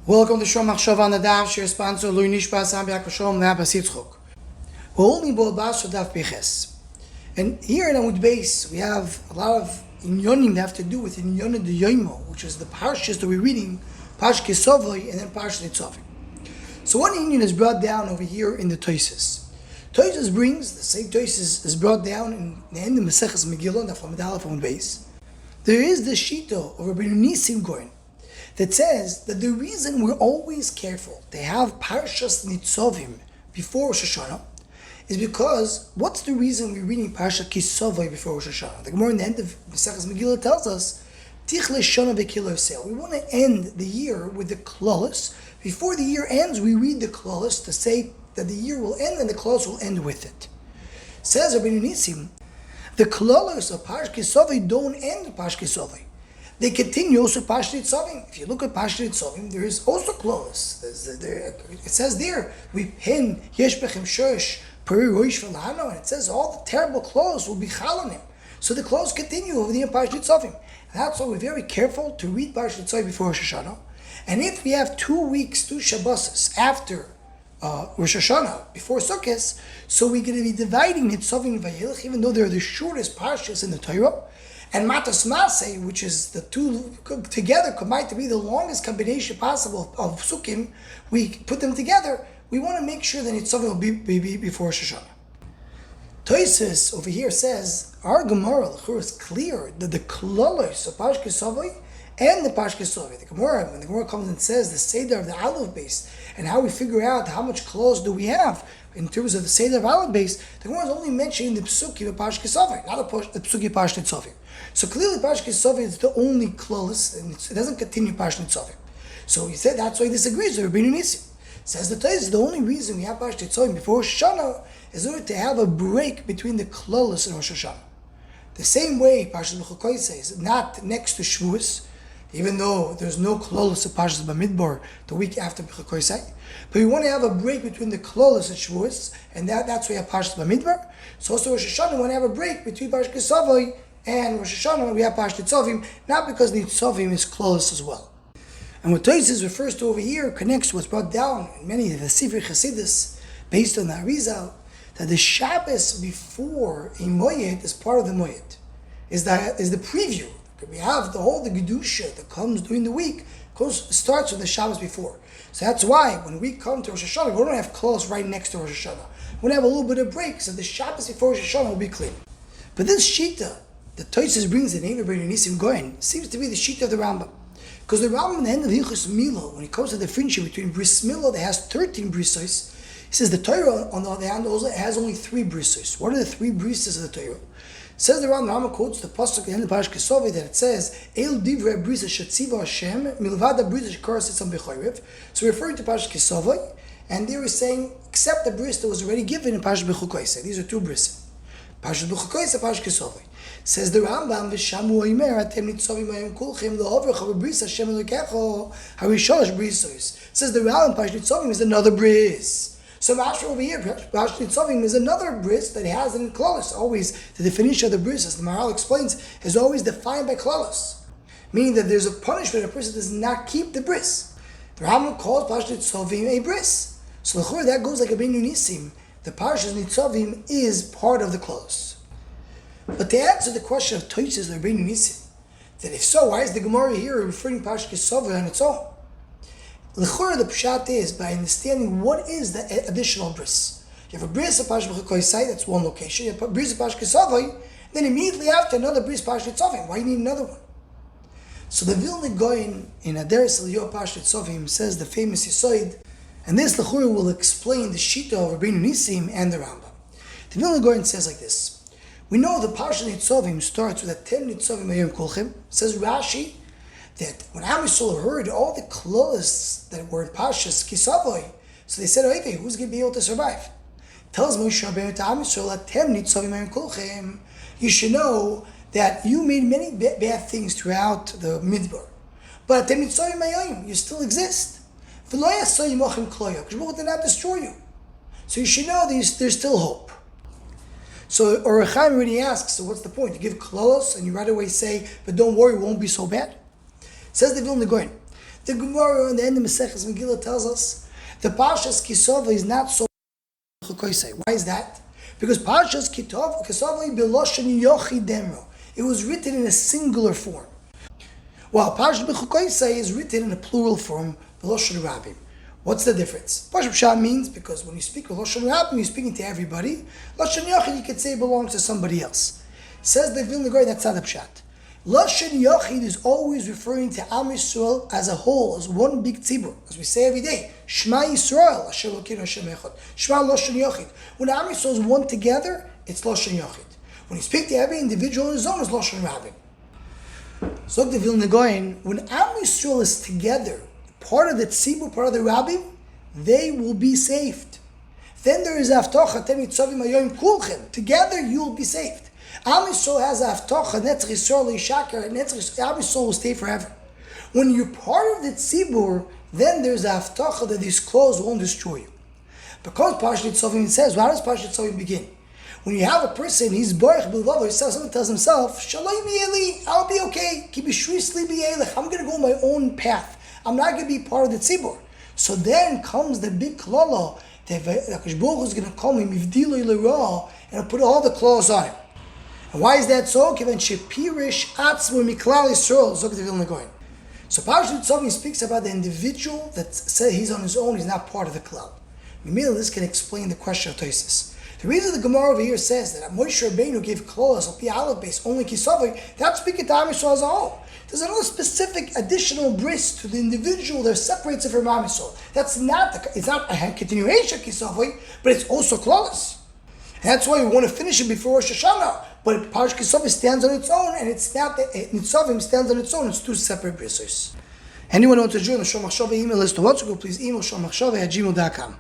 Welcome to Shom Machshav on the Daf. Share sponsor Lui Nishbas Ambiak V'Shalom Nabas Yitzchok. We're only B'Olbas Daf Beches, and here in Amud Beis we have a lot of inyonim that have to do with inyonim de Yoimo, which is the parshas that we're reading, Parshas Savo and then Parshas Nitzavim. So one inyon is brought down over here in the Toises. Toises brings the same Toises is brought down in the end of Maseches Megillah, Daf Lamed Aleph Amud Beis. There is the shito of Rabbeinu Nisim Goin that says that the reason we're always careful to have Parshas Nitzavim before Rosh Hashanah is because what's the reason we're reading Parshas Kisavai before Rosh Hashanah? The Gemara in the end of Maseches Megillah tells us Tichle Shana V'Kilo Sel. We want to end the year with the Klolos. Before the year ends, we read the Klolos to say that the year will end and the Klolos will end with it. Says Rabbeinu Nisim, the Klolos of Parshas Kisavai don't end Parshas Kisavai. They continue also Parshas Nitzavim. If you look at Parshas Nitzavim, there is also clause. It says there, we pin yesh bechem shosh peri roish v'lano, and it says all the terrible clothes will be chalanim. So the clothes continue over the Parshas Nitzavim. That's why we're very careful to read Parshas Nitzavim before Rosh Hashanah. And if we have 2 weeks, 2 Shabbos after Rosh Hashanah, before Sukkot, so we're going to be dividing Nitzavim and Vayelech, even though they're the shortest parshas in the Torah. And Matas Maseh, which is the two together combined to be the longest combination possible of psukim, we put them together. We want to make sure that Nitzavim will be before Rosh Hashanah. Toises over here says, our Gemara is clear that the klolos of Parshas Kisavai and the Parshas Kisavai, the Gemara, when the Gemara comes and says the Seder of the Aleph base and how we figure out how much klolos do we have in terms of the Seder of Aleph base, the Gemara is only mentioning the Psuki of Parshas Kisavai, not the Psuki of Parshas Nitzavim. So clearly Parshas Kisavai is the only klolos, and it doesn't continue Parshas Nitzavim. So he said that's why he disagrees with Rabbeinu Nisim. Says the Torah, the only reason we have Parshas Nitzavim before Rosh Hashanah is in order to have a break between the klolos and Rosh Hashanah. The same way Parshas B'Chukoyse is not next to Shavuos, even though there's no klolos of Parshas Bamidbar the week after B'Chukoyse, but we want to have a break between the klolos and Shavuos, and that's why we have Parshas Bamidbar. So also Rosh Hashanah we want to have a break between Parshas Kisavai and Rosh Hashanah, we have Parshas Nitzavim, not because Nitzavim is close as well. And what Toises refers to over here connects to what's brought down in many of the Sifrei Chasidus, based on the Arizal, that the Shabbos before a Moyed is part of the Moyed, is the preview. We have the Gedusha that comes during the week, starts with the Shabbos before. So that's why when we come to Rosh Hashanah, we don't have clothes right next to Rosh Hashanah. We have a little bit of break, so the Shabbos before Rosh Hashanah will be clean. But this Shita, the Toises brings the name of Rabbeinu Nisim Goin, seems to be the sheet of the Rambam. Because the Rambam in the end of Hilchos Milo, when it comes to the friendship between Bris Milo that has 13 brisos, he says the Torah on the other hand also has only 3 brisos. What are the 3 brisos of the Torah? It says the Rambam quotes the pasuk at the end of Parshas Kisavai that it says El divrei brisa shetziva Hashem milvad brisa shekaras etzam b'chayrev. So referring to Parshas Kisavai, and they were saying except the bris that was already given in Parshas B'Chukoyse. These are 2 brisos. Parshas B'Chukoyse, Parshas Kisavai. Says the Rambam, V'shamu oimer atem nitzavim ayim kulchem lo'ovrcha b'bris Hashem elokecho harisholosh brisos. Says the Rambam, Parshas Nitzavim is another bris. So Mashra over here, Parshas Nitzavim is another bris that has in klolos. Always the definition of the bris, as the Maharal explains, is always defined by klolos, meaning that there's a punishment if a person does not keep the bris. The Rambam calls Parshas Nitzavim a bris. So that goes like a Rabbeinu Nisim. The Parshas Nitzavim is part of the klolos. But to answer the question of Toises or Rabbeinu Nisim, that if so, why is the Gemara here referring to Parshas Kisavai on its own? L'chora, the pshat is by understanding what is the additional bris. You have a bris of Parshas B'Chukoyse, that's one location. You have a bris of Parshas Kisavai, then immediately after another bris Parshas Nitzavim. Why do you need another one? So the Vilna Gaon in Aderes Eliyah Parshas Nitzavim says the famous Yisoid, and this l'chora will explain the shita of Rabbeinu Nisim and the Rambam. The Vilna Gaon says like this. We know the Parshas Nitzavim starts with a Tem Nitzavim Ayom Kulchem. Says Rashi that when Am Yisrael heard all the clothes that were in Parshas Kisavai, so they said, "Okay, who's going to be able to survive?" Tells Moshe Rabbeinu to Am Yisrael that Tem Nitzavim Ayom Kulchem. You should know that you made many bad things throughout the Midbar, but Tem Nitzavim Ayom, you still exist. V'lo yasayim ochem kloya, because God did not destroy you. So you should know there's still hope. So Orach Chaim already asks, so what's the point? You give klolos and you right away say, but don't worry, it won't be so bad. Says the Vilna Gaon, The Gemara in the end of Maseches Megillah tells us the Parshas Kisava is not so. Why is that? Because Parshas Kisava B'Loshen Yochid Demro. It was written in a singular form, while Parshas B'Chukoisei is written in a plural form, B'Loshen Rabim. What's the difference? Parshas Pshat means because when you speak with Loshen Rabim, you're speaking to everybody. Loshen Yochid, you could say belongs to somebody else. Says the Vilna Gaon, that's not a Pshat. Loshen Yochid is always referring to Am Yisrael as a whole, as one big tzibur, as we say every day. Shema Yisrael, Asher Elokeinu Hashem Echad. Shema Loshen Yochid. When Am Yisrael is one together, it's Loshen Yochid. When you speak to every individual on his own, it's Loshen Rabim. So the Vilna Gaon, when Am Yisrael is together, part of the tzibur, part of the Rabbim, they will be saved. Then there is Avtocha, Tem Nitzavim Ayoim Kulchem. Together you will be saved. Am Yisrael has Avtocha, Netzach Yisrael Yishakar, and Am Yisrael will stay forever. When you're part of the tzibur, then there's Avtocha that these clothes won't destroy you. Because Parshas Nitzavim says, how does Parshas Nitzavim begin? When you have a person, he's Baruch B'Lavav, someone tells himself, Shalom Yeli, I'll be okay. I'm going to go my own path. I'm not going to be part of the tzibur. So then comes the big klala that Hakadosh Baruch Hu is going to call him Mivdiloi L'Ra and put all the clothes on him. And why is that so? Given Shepirish Atzmu Miklal Yisrael Zok the Vilna Gaon. So Parshas Nitzavim speaks about the individual that says he's on his own, he's not part of the klal. Maybe this can explain the question of Tosis. The reason the Gemara over here says that Moshe Rabbeinu gave clothes al pi aleph base only kisavai, that's speaking to Am Yisrael as a whole. There's another specific additional bris to the individual that separates it from Am Yisrael. That's not it's not a continuation of kisavai, but it's also clothes. And that's why we want to finish it before Rosh Hashanah. But Parshas Kisavai stands on its own, and it's not that Nitzavim stands on its own. It's two separate brisos. Anyone who wants to join the Shom Machshava email list to WhatsApp, please email shommachshava@gmail.com.